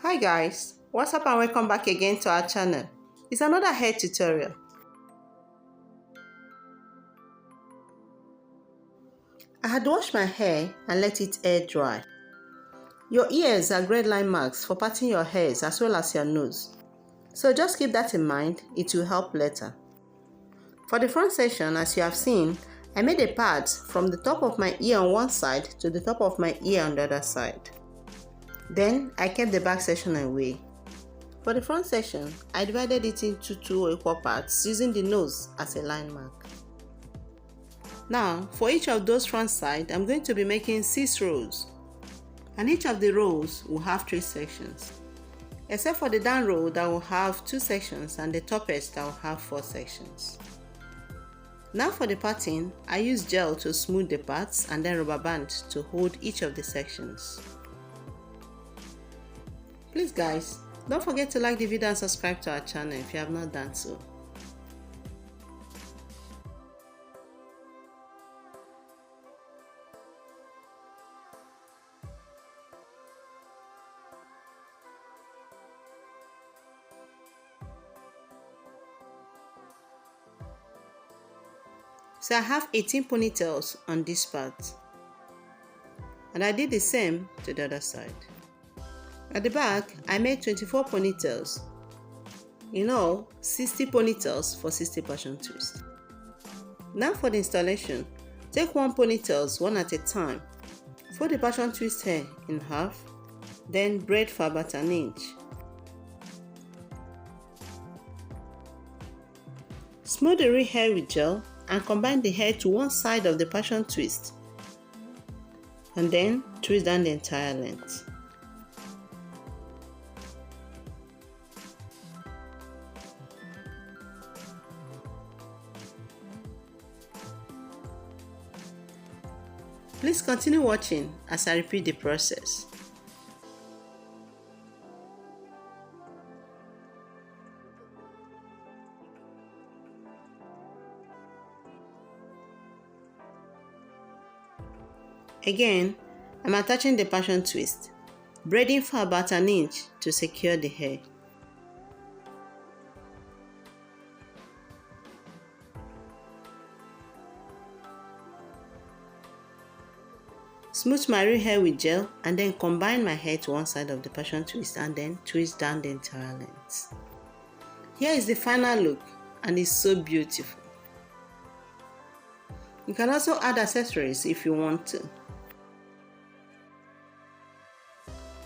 Hi guys, what's up and welcome back again to our channel. It's another hair tutorial. I had washed my hair and let it air dry. Your ears are great line marks for parting your hairs as well as your nose. So just keep that in mind, it will help later. For the front section, as you have seen, I made a part from the top of my ear on one side to the top of my ear on the other side. Then I kept the back section away. For the front section, I divided it into two equal parts using the nose as a line mark. Now, for each of those front sides, I'm going to be making 6 rows. And each of the rows will have 3 sections. Except for the down row that will have 2 sections and the top edge that will have 4 sections. Now for the parting, I use gel to smooth the parts and then rubber band to hold each of the sections. Please guys, don't forget to like the video and subscribe to our channel if you have not done so. So I have 18 ponytails on this part. And I did the same to the other side. At the back, I made 24 ponytails. In all, 60 ponytails for 60 passion twists. Now for the installation, take 1 ponytails one at a time. Fold the passion twist hair in half, then braid for about 1 inch. Smooth the real hair with gel and combine the hair to one side of the passion twist. And then twist down the entire length. Please continue watching as I repeat the process. Again, I'm attaching the passion twist, braiding for about 1 inch to secure the hair. Smooth my real hair with gel and then combine my hair to one side of the passion twist and then twist down the entire length. Here is the final look and it's so beautiful. You can also add accessories if you want to.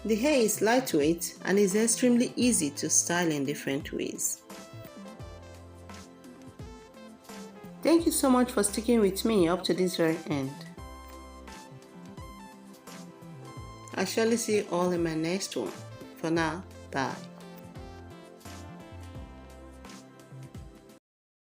The hair is lightweight and is extremely easy to style in different ways. Thank you so much for sticking with me up to this very end. I'll surely see you all in my next one. For now, bye.